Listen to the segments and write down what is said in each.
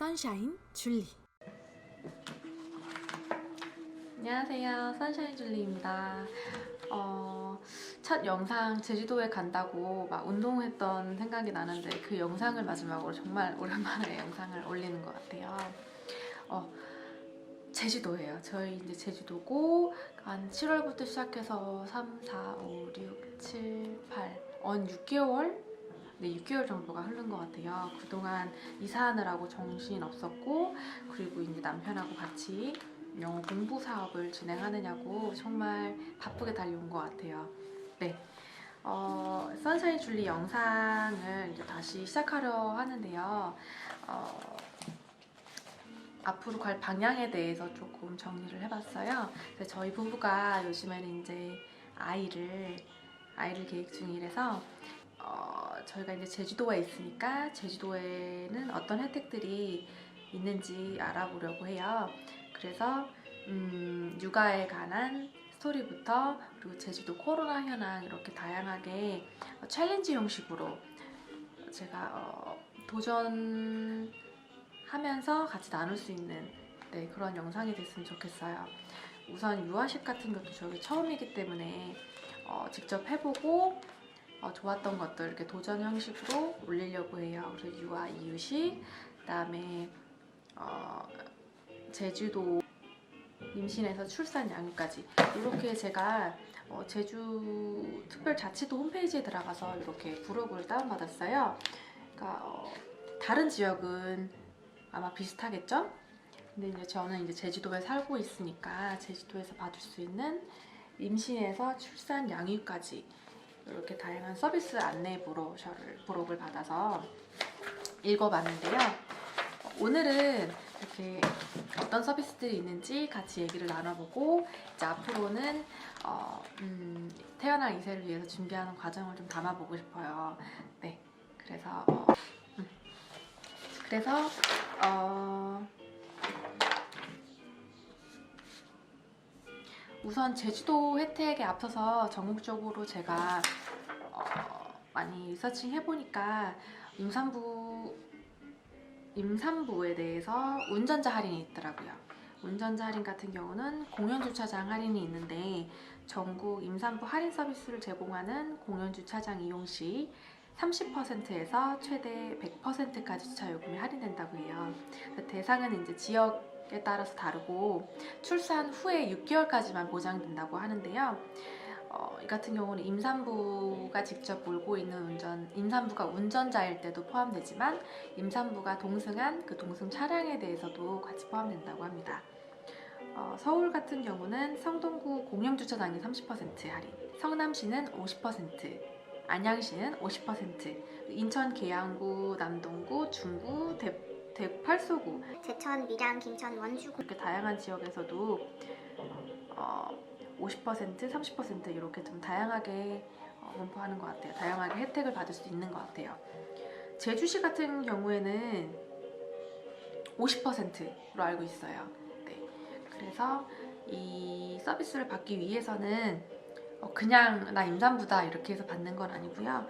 선샤인 줄리. 안녕하세요, 선샤인 줄리입니다. 첫 영상 제주도에 간다고 막 운동했던 생각이 나는데 그 영상을 마지막으로 정말 오랜만에 영상을 올리는 것 같아요. 제주도예요. 저희 이제 제주도고 한 7월부터 시작해서 3, 4, 5, 6, 7, 8 6개월? 네, 6개월 정도가 흐른 것 같아요. 그동안 이사하느라고 정신 없었고, 그리고 이제 남편하고 같이 영어 공부 사업을 진행하느냐고 정말 바쁘게 달려온 것 같아요. 네. 선샤인 줄리 영상을 이제 다시 시작하려 하는데요. 앞으로 갈 방향에 대해서 조금 정리를 해봤어요. 저희 부부가 요즘에는 이제 아이를 계획 중이라서 저희가 이제 제주도에 있으니까 제주도에는 어떤 혜택들이 있는지 알아보려고 해요. 그래서 육아에 관한 스토리부터 그리고 제주도 코로나 현황 이렇게 다양하게 챌린지 형식으로 제가 도전하면서 같이 나눌 수 있는 그런 영상이 됐으면 좋겠어요. 우선 유아식 같은 것도 저희 처음이기 때문에 직접 해보고 좋았던 것들 이렇게 도전 형식으로 올리려고 해요. 그래서 유아 이유식, 그다음에 제주도 임신에서 출산 양육까지 이렇게 제가 제주 특별자치도 홈페이지에 들어가서 이렇게 블로그를 다운받았어요. 그러니까 다른 지역은 아마 비슷하겠죠? 근데 이제 저는 이제 제주도에 살고 있으니까 제주도에서 받을 수 있는 임신에서 출산 양육까지 이렇게 다양한 서비스 안내 브로그를 받아서 읽어봤는데요. 오늘은 이렇게 어떤 서비스들이 있는지 같이 얘기를 나눠보고 이제 앞으로는 태어날 이세를 위해서 준비하는 과정을 좀 담아보고 싶어요. 네, 그래서 우선 제주도 혜택에 앞서서 전국적으로 제가 많이 리서칭 해보니까 임산부에 대해서 운전자 할인이 있더라고요. 운전자 할인 같은 경우는 공연주차장 할인이 있는데 전국 임산부 할인 서비스를 제공하는 공연주차장 이용 시 30%에서 최대 100%까지 주차 요금이 할인된다고 해요. 대상은 이제 지역에 따라서 다르고 출산 후에 6개월까지만 보장된다고 하는데요. 이 같은 경우는 임산부가 직접 몰고 있는 임산부가 운전자일 때도 포함되지만 임산부가 동승한 그 동승 차량에 대해서도 같이 포함된다고 합니다. 서울 같은 경우는 성동구 공영주차장이 30% 할인, 성남시는 50%, 안양시는 50%, 인천 계양구, 남동구, 중구, 대구 팔소구, 제천, 밀양, 김천, 원주 이렇게 다양한 지역에서도 50%, 30% 이렇게 좀 다양하게 분포하는 것 같아요. 다양하게 혜택을 받을 수 있는 것 같아요. 제주시 같은 경우에는 50%로 알고 있어요. 네. 그래서 이 서비스를 받기 위해서는 그냥 나 임산부다 이렇게 해서 받는 건 아니고요.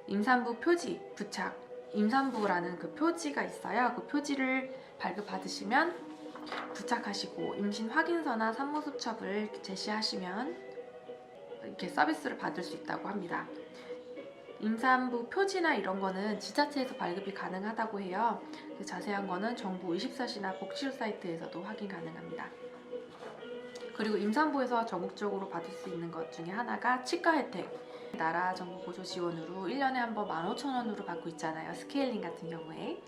임산부 표지, 부착, 임산부라는 그 표지가 있어요. 그 표지를 발급받으시면 부착하시고 임신 확인서나 산모수첩을 제시하시면 이렇게 서비스를 받을 수 있다고 합니다. 임산부 표지나 이런 거는 지자체에서 발급이 가능하다고 해요. 자세한 거는 정부 의식사시나 복지부 사이트에서도 확인 가능합니다. 그리고 임산부에서 전국적으로 받을 수 있는 것 중에 하나가 치과 혜택. 나라 정부 보조 지원으로 1년에 한 번 15,000원으로 받고 있잖아요. 스케일링 같은 경우에.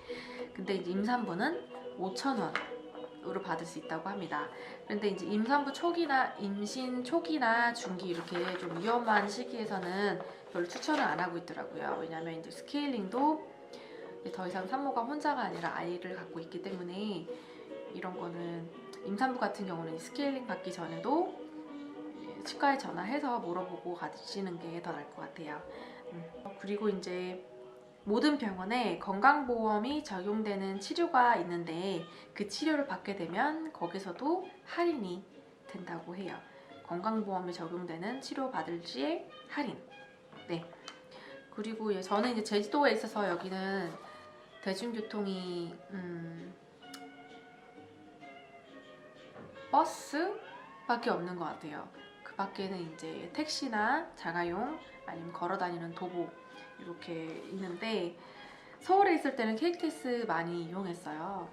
근데 이제 임산부는 5,000원으로 받을 수 있다고 합니다. 그런데 이제 임신 초기나 중기 이렇게 좀 위험한 시기에서는 별로 추천을 안 하고 있더라고요. 왜냐하면 이제 스케일링도 더 이상 산모가 혼자가 아니라 아이를 갖고 있기 때문에 이런 거는 임산부 같은 경우는 스케일링 받기 전에도 치과에 전화해서 물어보고 가시는 게 더 나을 것 같아요. 그리고 이제 모든 병원에 건강보험이 적용되는 치료가 있는데 그 치료를 받게 되면 거기서도 할인이 된다고 해요. 건강보험이 적용되는 치료 받을 시에 할인. 네. 그리고 저는 이제 제주도에 있어서 여기는 대중교통이 버스밖에 없는 것 같아요. 그 밖에는 이제 택시나 자가용 아니면 걸어 다니는 도보 이렇게 있는데 서울에 있을 때는 KTX 많이 이용했어요.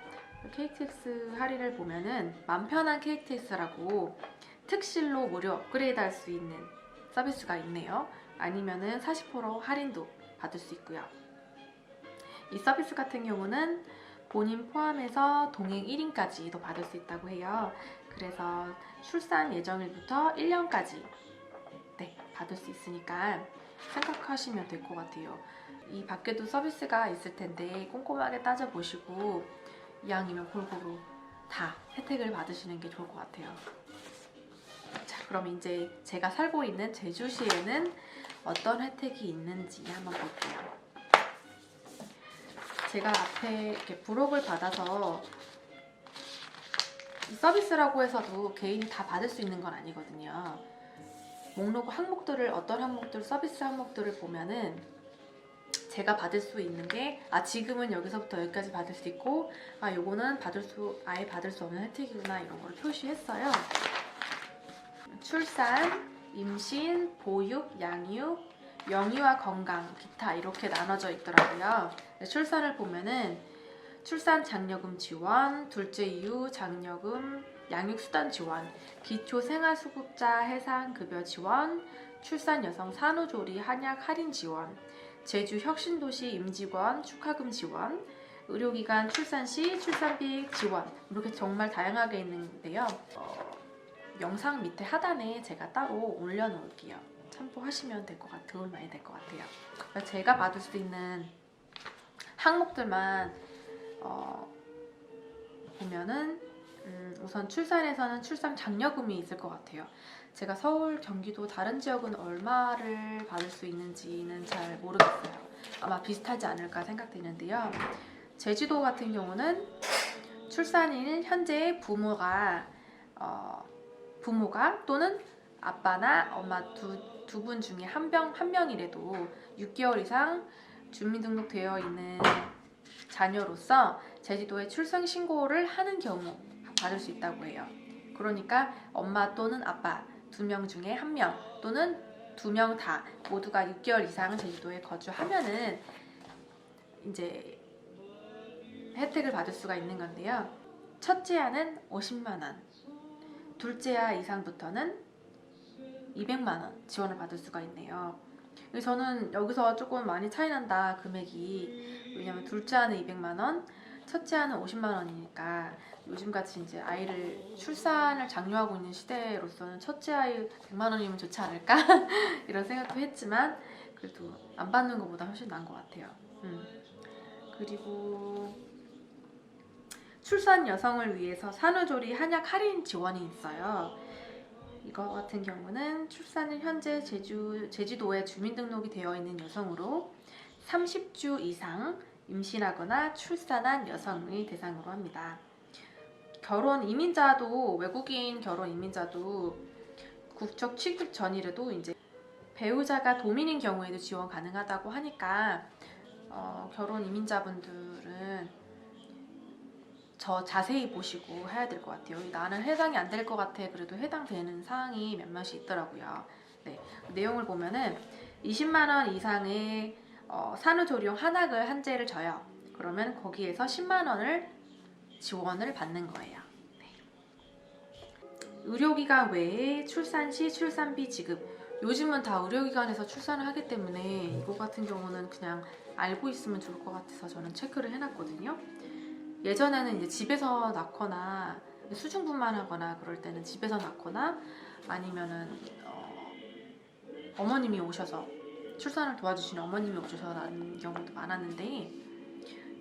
KTX 할인을 보면은 맘편한 KTX라고 특실로 무료 업그레이드 할 수 있는 서비스가 있네요. 아니면은 40% 할인도 받을 수 있고요. 이 서비스 같은 경우는 본인 포함해서 동행 1인까지도 받을 수 있다고 해요. 그래서 출산 예정일부터 1년까지 받을 수 있으니까 생각하시면 될 것 같아요. 이 밖에도 서비스가 있을 텐데 꼼꼼하게 따져보시고 이왕이면 골고루 다 혜택을 받으시는 게 좋을 것 같아요. 자, 그럼 이제 제가 살고 있는 제주시에는 어떤 혜택이 있는지 한번 볼게요. 제가 앞에 이렇게 부록을 받아서 이 서비스라고 해서도 개인이 다 받을 수 있는 건 아니거든요. 목록 항목들을 어떤 항목들 서비스 항목들을 보면은 제가 받을 수 있는 게 지금은 여기서부터 여기까지 받을 수 있고 요거는 아예 받을 수 없는 혜택이구나 이런 걸 표시했어요. 출산, 임신, 보육, 양육, 영유아 건강, 기타 이렇게 나눠져 있더라고요. 출산을 보면은 출산 장려금 지원, 둘째 이후 장려금, 양육수단 지원, 기초생활수급자 해상급여 지원, 출산 여성 산후조리 한약 할인 지원, 제주 혁신도시 임직원 축하금 지원, 의료기관 출산 시 출산비 지원 이렇게 정말 다양하게 있는데요. 영상 밑에 하단에 제가 따로 올려놓을게요. 참고하시면 도움이 많이 될 것 같아요. 제가 받을 수 있는 항목들만 보면은 우선 출산에서는 출산 장려금이 있을 것 같아요. 제가 서울, 경기도 다른 지역은 얼마를 받을 수 있는지는 잘 모르겠어요. 아마 비슷하지 않을까 생각되는데요. 제주도 같은 경우는 출산일 현재 부모가 또는 아빠나 엄마 두 분 중에 한 명이라도 6개월 이상 주민등록되어 있는 자녀로서 제주도에 출생 신고를 하는 경우 받을 수 있다고 해요. 그러니까 엄마 또는 아빠 2명 중에 1명 또는 2명 다 모두가 6개월 이상 제주도에 거주하면은 이제 혜택을 받을 수가 있는 건데요. 첫째 아는 50만 원, 둘째 아 이상부터는 200만 원 지원을 받을 수가 있네요. 저는 여기서 조금 많이 차이 난다 금액이. 왜냐면 둘째 아는 200만 원, 첫째 아는 50만 원이니까 요즘같이 이제 아이를 출산을 장려하고 있는 시대로서는 첫째 아이 100만 원이면 좋지 않을까 이런 생각도 했지만 그래도 안 받는 것보다 훨씬 나은 것 같아요. 그리고 출산 여성을 위해서 산후조리 한약 할인 지원이 있어요. 이거 같은 경우는 출산을 현재 제주도에 주민등록이 되어 있는 여성으로 30주 이상 임신하거나 출산한 여성을 대상으로 합니다. 결혼 이민자도 외국인 결혼 이민자도 국적 취득 전이라도 이제 배우자가 도민인 경우에도 지원 가능하다고 하니까 결혼 이민자분들은 저 자세히 보시고 해야 될 것 같아요. 나는 해당이 안 될 것 같아. 그래도 해당되는 사항이 몇몇이 있더라고요. 네, 내용을 보면은 20만 원 이상의 산후조리용 한약을 한제를 줘요. 그러면 거기에서 10만 원을 지원을 받는 거예요. 네. 의료기관 외에 출산 시 출산비 지급. 요즘은 다 의료기관에서 출산을 하기 때문에 이거 같은 경우는 그냥 알고 있으면 좋을 것 같아서 저는 체크를 해놨거든요. 예전에는 이제 집에서 낳거나 수중분만하거나 그럴 때는 집에서 낳거나 아니면은 어머님이 오셔서 출산을 도와주시는 어머님이 오셔서 낳는 경우도 많았는데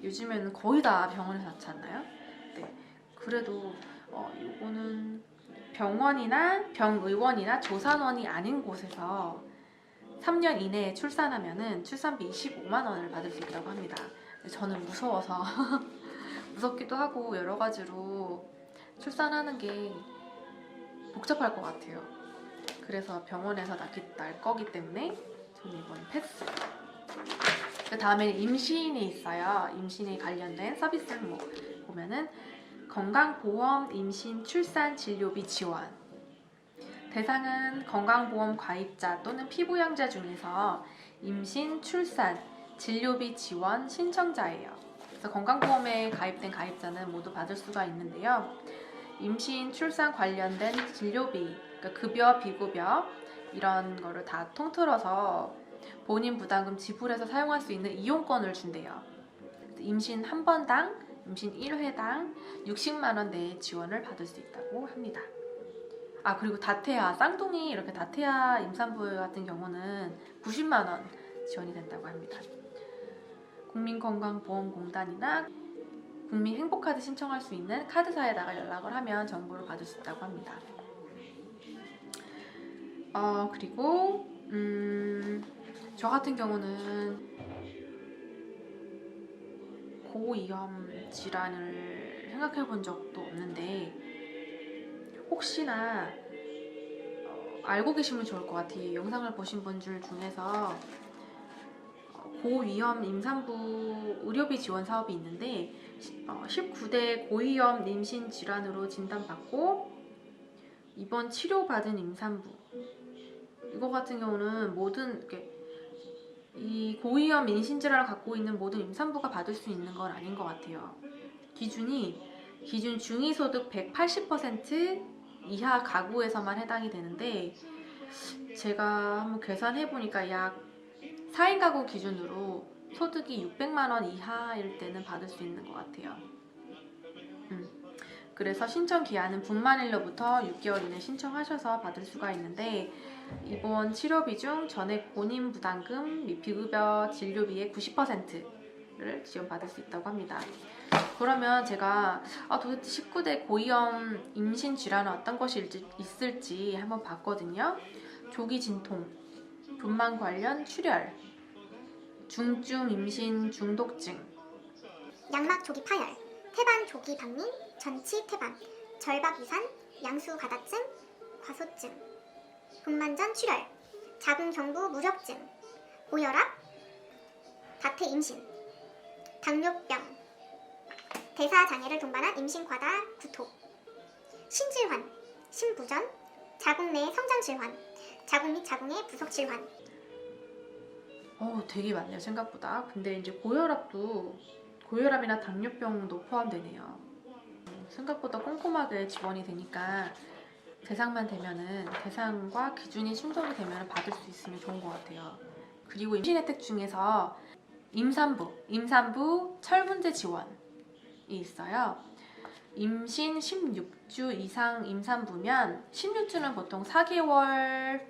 요즘에는 거의 다 병원에서 낳지 않나요? 네. 그래도 이거는 병의원이나 조산원이 아닌 곳에서 3년 이내에 출산하면은 출산비 25만 원을 받을 수 있다고 합니다. 저는 무서워서 무섭기도 하고 여러 가지로 출산하는 게 복잡할 것 같아요. 그래서 병원에서 낳을 거기 때문에 저는 이번 패스. 그 다음에 임신이 있어요. 임신에 관련된 서비스 항목 보면은 건강보험 임신 출산 진료비 지원. 대상은 건강보험 가입자 또는 피부양자 중에서 임신, 출산, 진료비 지원 신청자예요. 그래서 건강보험에 가입된 가입자는 모두 받을 수가 있는데요. 임신, 출산 관련된 진료비, 그러니까 급여, 비급여 이런 거를 다 통틀어서 본인 부담금 지불해서 사용할 수 있는 이용권을 준대요. 임신 한 번당, 임신 1회당 60만 원 내의 지원을 받을 수 있다고 합니다. 아, 그리고 다태아, 쌍둥이 이렇게 다태아 임산부 같은 경우는 90만 원 지원이 된다고 합니다. 국민건강보험공단이나 국민행복카드 신청할 수 있는 카드사에다가 연락을 하면 정보를 받을 수 있다고 합니다. 그리고 저 같은 경우는 고위험 질환을 생각해 본 적도 없는데 혹시나 알고 계시면 좋을 것 같아요. 영상을 보신 분들 중에서 고위험 임산부 의료비 지원 사업이 있는데 19대 고위험 임신 질환으로 진단받고 입원 치료받은 임산부, 이거 같은 경우는 모든 이 고위험 임신 질환을 갖고 있는 모든 임산부가 받을 수 있는 건 아닌 것 같아요. 기준 중위소득 180% 이하 가구에서만 해당이 되는데 제가 한번 계산해 보니까 약 4인 가구 기준으로 소득이 600만 원 이하일 때는 받을 수 있는 것 같아요. 그래서 신청 기한은 분만일로부터 6개월 이내 신청하셔서 받을 수가 있는데 입원 치료비 중 전액 본인 부담금 및 비급여 진료비의 90%를 지원받을 수 있다고 합니다. 그러면 제가 도대체 19대 고위험 임신 질환은 어떤 것이 있을지 한번 봤거든요. 조기 진통, 분만 관련 출혈, 중증 임신 중독증, 양막 조기 파열, 태반 조기 박림, 전치 태반, 절박 유산, 양수 가다증, 과소증, 분만전 출혈, 자궁경부 무력증, 고혈압, 다태 임신, 당뇨병, 대사장애를 동반한 임신 과다 구토, 신질환, 신부전, 자궁 내 성장질환, 자궁 및 자궁의 부속질환. 되게 많네요, 생각보다. 근데 이제 고혈압이나 당뇨병도 포함되네요. 생각보다 꼼꼼하게 지원이 되니까 대상과 기준이 충족이 되면 받을 수 있으면 좋은 것 같아요. 그리고 임신 혜택 중에서 임산부 철분제 지원이 있어요. 임신 16주 이상 임산부면 16주는 보통 4개월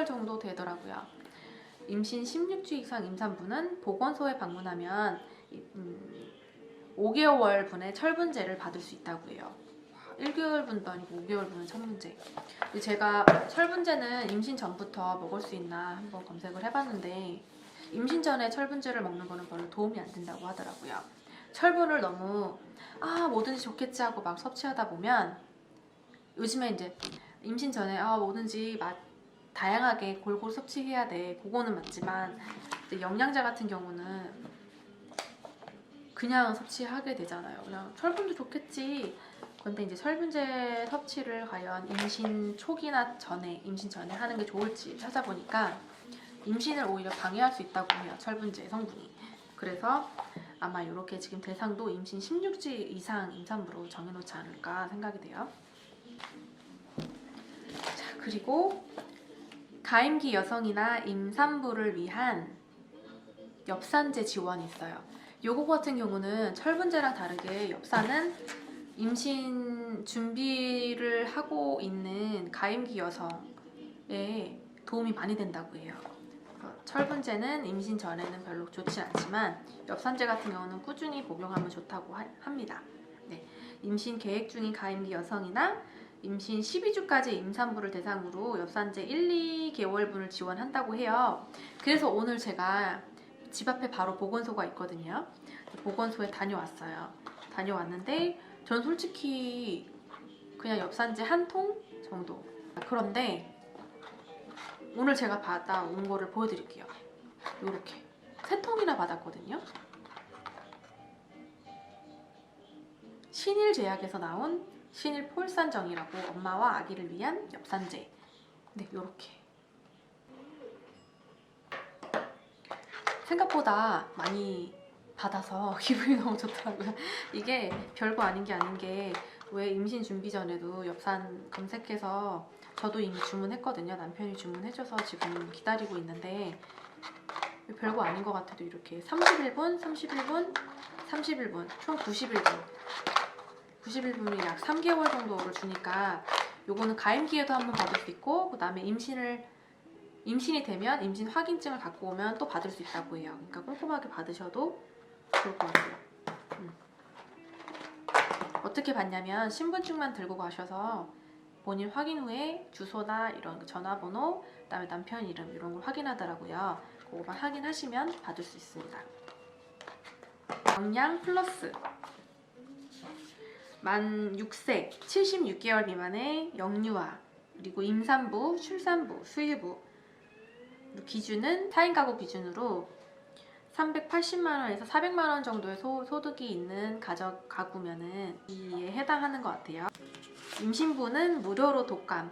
정도 되더라고요. 임신 16주 이상 임산부는 보건소에 방문하면 5개월 분의 철분제를 받을 수 있다고 해요. 1개월 분도 아니고 5개월 분은 철분제. 제가 철분제는 임신 전부터 먹을 수 있나 한번 검색을 해봤는데 임신 전에 철분제를 먹는 거는 별로 도움이 안 된다고 하더라고요. 철분을 너무 뭐든지 좋겠지 하고 막 섭취하다 보면 요즘에 이제 임신 전에 뭐든지 다양하게 골고루 섭취해야 돼. 그거는 맞지만 영양제 같은 경우는 그냥 섭취하게 되잖아요. 그냥 철분도 좋겠지. 근데 이제 철분제 섭취를 과연 임신 전에 하는 게 좋을지 찾아보니까 임신을 오히려 방해할 수 있다고 해요. 철분제 성분이. 그래서 아마 이렇게 지금 대상도 임신 16주 이상 임산부로 정해놓지 않을까 생각이 돼요. 자, 그리고 가임기 여성이나 임산부를 위한 엽산제 지원이 있어요. 요거 같은 경우는 철분제랑 다르게 엽산은 임신 준비를 하고 있는 가임기 여성에 도움이 많이 된다고 해요. 철분제는 임신 전에는 별로 좋지 않지만 엽산제 같은 경우는 꾸준히 복용하면 좋다고 합니다. 네, 임신 계획 중인 가임기 여성이나 임신 12주까지 임산부를 대상으로 엽산제 1-2개월분을 지원한다고 해요. 그래서 오늘 제가 집 앞에 바로 보건소가 있거든요. 보건소에 다녀왔는데 전 솔직히 그냥 엽산제 한 통 정도. 그런데 오늘 제가 받아온 거를 보여드릴게요. 이렇게 3통이나 받았거든요. 신일제약에서 나온 신일 폴산정이라고 엄마와 아기를 위한 엽산제. 네, 요렇게. 생각보다 많이 받아서 기분이 너무 좋더라고요. 이게 별거 아닌 게 아닌 게 왜 임신 준비 전에도 엽산 검색해서 저도 이미 주문했거든요. 남편이 주문해줘서 지금 기다리고 있는데 별거 아닌 것 같아도 이렇게 31분, 31분, 31분 총 91분 91분이 약 3개월 정도를 주니까 요거는 가임기에도 한번 받을 수 있고 그 다음에 임신이 되면 임신 확인증을 갖고 오면 또 받을 수 있다고 해요. 그러니까 꼼꼼하게 받으셔도 좋을 것 같아요. 어떻게 받냐면 신분증만 들고 가셔서 본인 확인 후에 주소나 이런 전화번호, 그다음에 남편 이름 이런 걸 확인하더라고요. 그거만 확인하시면 받을 수 있습니다. 영양 플러스 만 6세 76개월 미만의 영유아 그리고 임산부, 출산부, 수유부 기준은 4인 가구 기준으로 380만원에서 400만원 정도의 소득이 있는 가구면은 이에 해당하는 것 같아요. 임신부는 무료로 독감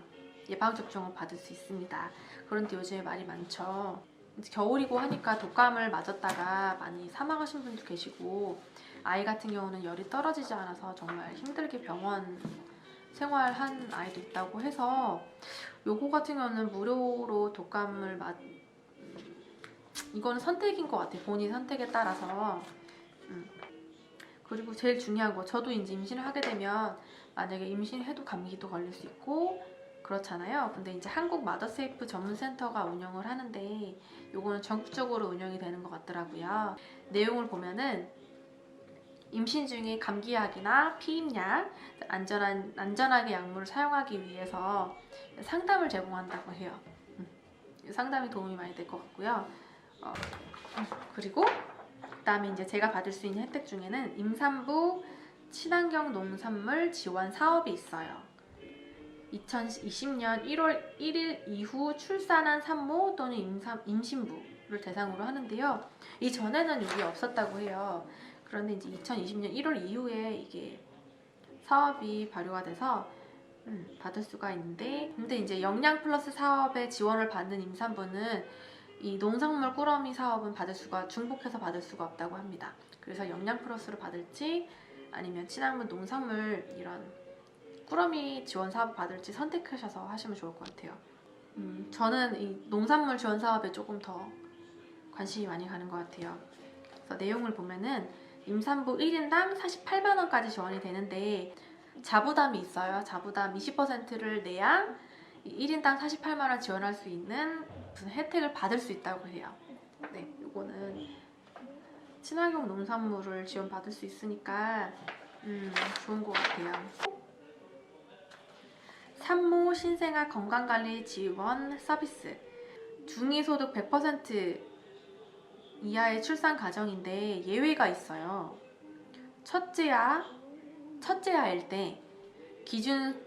예방접종을 받을 수 있습니다. 그런데 요즘에 말이 많죠. 이제 겨울이고 하니까 독감을 맞았다가 많이 사망하신 분도 계시고 아이 같은 경우는 열이 떨어지지 않아서 정말 힘들게 병원 생활한 아이도 있다고 해서 요거 같은 경우는 무료로 독감을 이거는 선택인 것 같아요. 본인 선택에 따라서. 그리고 제일 중요한 거 저도 이제 임신을 하게 되면 만약에 임신해도 감기도 걸릴 수 있고 그렇잖아요. 근데 이제 한국 마더세이프 전문센터가 운영을 하는데 요거는 전국적으로 운영이 되는 것 같더라고요. 내용을 보면은 임신 중에 감기약이나 피임약 안전하게 약물을 사용하기 위해서 상담을 제공한다고 해요. 상담이 도움이 많이 될 것 같고요. 그리고 그다음에 이제 제가 받을 수 있는 혜택 중에는 임산부 친환경 농산물 지원 사업이 있어요. 2020년 1월 1일 이후 출산한 산모 또는 임신부를 대상으로 하는데요. 이전에는 이게 없었다고 해요. 그런데 이제 2020년 1월 이후에 이게 사업이 발효가 돼서 받을 수가 있는데 근데 이제 영양 플러스 사업에 지원을 받는 임산부는 이 농산물 꾸러미 사업은 중복해서 받을 수가 없다고 합니다. 그래서 영양 플러스를 받을지 아니면 친환경 농산물 이런 꾸러미 지원 사업 받을지 선택하셔서 하시면 좋을 것 같아요. 저는 이 농산물 지원 사업에 조금 더 관심이 많이 가는 것 같아요. 그래서 내용을 보면은 임산부 1인당 48만 원까지 지원이 되는데 자부담이 있어요. 자부담 20%를 내야 1인당 48만 원 지원할 수 있는 무슨 혜택을 받을 수 있다고 해요. 네, 요거는 친환경 농산물을 지원받을 수 있으니까 좋은 것 같아요. 산모 신생아 건강관리 지원 서비스 중위소득 100% 이하의 출산 가정인데 예외가 있어요. 첫째아일 때 기준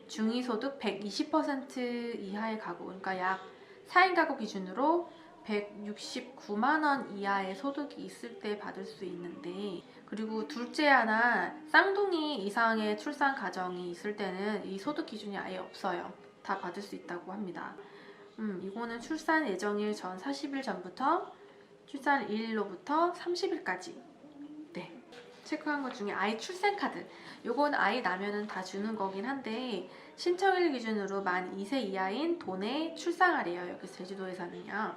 중위소득 120% 이하의 가구, 그러니까 약 4인 가구 기준으로 169만원 이하의 소득이 있을 때 받을 수 있는데 그리고 둘째아나 쌍둥이 이상의 출산 가정이 있을 때는 이 소득 기준이 아예 없어요. 다 받을 수 있다고 합니다. 이거는 출산 예정일 전 40일 전부터 출산일로부터 30일까지 네, 체크한 것 중에 아이 출생카드 요건 아이 나면은 다 주는 거긴 한데 신청일 기준으로 만 2세 이하인 도내 출산하래요. 여기 제주도에서는요.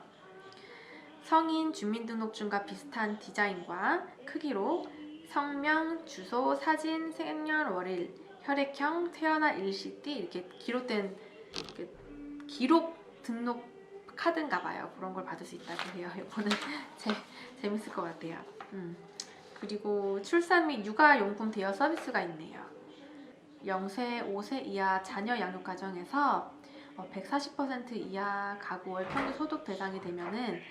성인 주민등록증과 비슷한 디자인과 크기로 성명, 주소, 사진, 생년월일, 혈액형, 태어난 일시띠 이렇게 기록된 기록 등록 카드인가 봐요. 그런 걸 받을 수 있다고 해요. 이거는 재밌을 것 같아요. 그리고 출산 및 육아용품 대여 서비스가 있네요. 0세, 5세 이하 자녀 양육 가정에서 140% 이하 가구의 평균 소득 대상이 되면은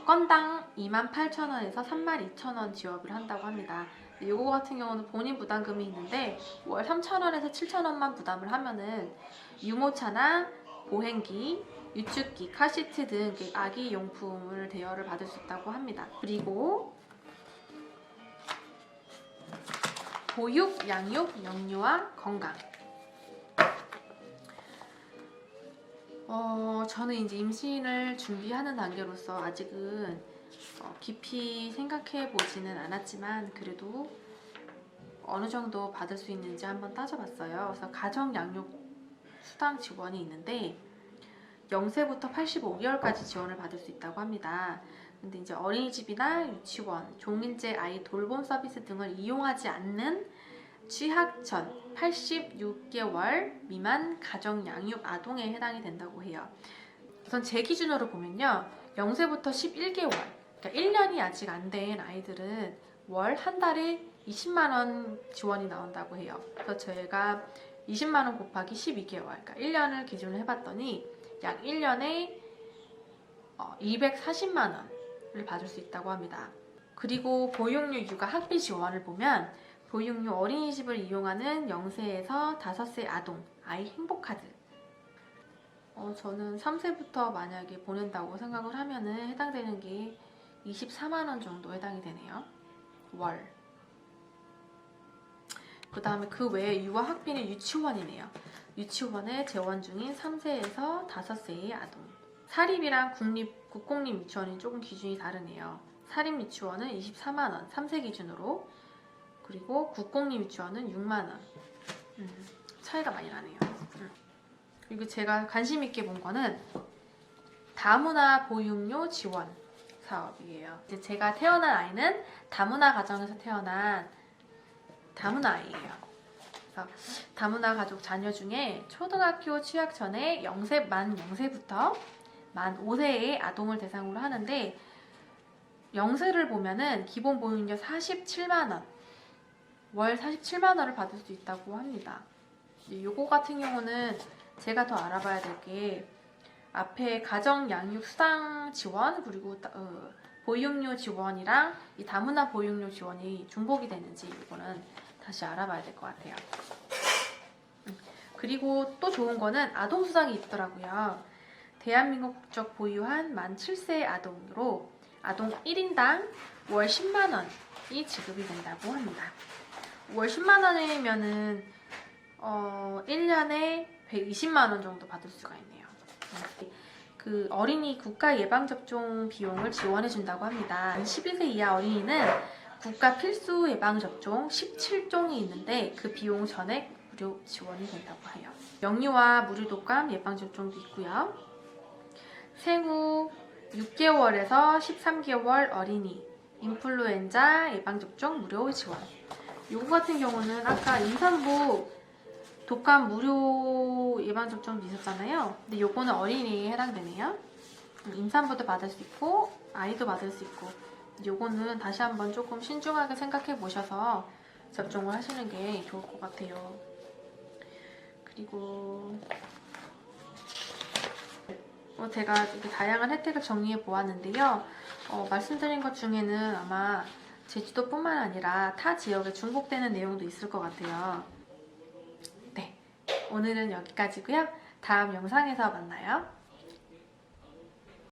건당 28,000원에서 32,000원 지원을 한다고 합니다. 이거 같은 경우는 본인 부담금이 있는데 월 3,000원에서 7,000원만 부담을 하면은 유모차나 보행기, 유축기, 카시트 등 아기 용품을 대여를 받을 수 있다고 합니다. 그리고 보육, 양육, 영유아, 건강. 저는 이제 임신을 준비하는 단계로서 아직은 깊이 생각해 보지는 않았지만 그래도 어느 정도 받을 수 있는지 한번 따져봤어요. 그래서 가정 양육 수당 지원이 있는데 0세부터 85개월까지 지원을 받을 수 있다고 합니다. 근데 이제 어린이집이나 유치원, 종인제 아이 돌봄 서비스 등을 이용하지 않는 취학 전 86개월 미만 가정 양육 아동에 해당이 된다고 해요. 우선 제 기준으로 보면요. 0세부터 11개월, 그러니까 1년이 아직 안 된 아이들은 월 한 달에 20만 원 지원이 나온다고 해요. 그래서 저희가 20만 원 곱하기 12개월, 그러니까 1년을 기준으로 해봤더니 약 1년에 240만 원을 받을 수 있다고 합니다. 그리고 보육료 육아 학비 지원을 보면 보육료 어린이집을 이용하는 0세에서 5세 아동 아이 행복카드, 저는 3세부터 만약에 보낸다고 생각을 하면은 해당되는 게 24만 원 정도 해당이 되네요. 월. 그 다음에 그 외에 유아 학비는 유치원이네요. 유치원에 재원 중인 3세에서 5세의 아동. 사립이랑 국공립 유치원이 조금 기준이 다르네요. 사립 유치원은 24만 원, 3세 기준으로. 그리고 국공립 유치원은 6만 원. 차이가 많이 나네요. 그리고 제가 관심 있게 본 거는 다문화 보육료 지원 사업이에요. 이제 제가 태어난 아이는 다문화 가정에서 태어난 다문화 아이예요. 그래서 다문화 가족 자녀 중에 초등학교 취학 전에 만 0세부터 만 5세의 아동을 대상으로 하는데 0세를 보면은 기본 보육료 47만 원, 월 47만 원을 받을 수 있다고 합니다. 요거 같은 경우는 제가 더 알아봐야 될 게 앞에 가정 양육 수당 지원 그리고 보육료 지원이랑 이 다문화 보육료 지원이 중복이 되는지 이거는 다시 알아봐야 될 것 같아요. 그리고 또 좋은 거는 아동 수당이 있더라고요. 대한민국 국적 보유한 만 7세 아동으로 아동 1인당 월 10만 원이 지급이 된다고 합니다. 월 10만 원이면은 1년에 120만 원 정도 받을 수가 있네요. 그 어린이 국가 예방접종 비용을 지원해 준다고 합니다. 11세 이하 어린이는 국가 필수 예방접종 17종이 있는데 그 비용 전액 무료 지원이 된다고 해요. 영유아 무료 독감 예방접종도 있고요. 생후 6개월에서 13개월 어린이 인플루엔자 예방접종 무료 지원. 요거 같은 경우는 아까 임산부 독감 무료 예방접종도 있었잖아요. 근데 요거는 어린이에 해당되네요. 임산부도 받을 수 있고 아이도 받을 수 있고 요거는 다시 한번 조금 신중하게 생각해 보셔서 접종을 하시는 게 좋을 것 같아요. 그리고 제가 이렇게 다양한 혜택을 정리해 보았는데요. 말씀드린 것 중에는 아마 제주도뿐만 아니라 타 지역에 중복되는 내용도 있을 것 같아요. 네, 오늘은 여기까지고요. 다음 영상에서 만나요.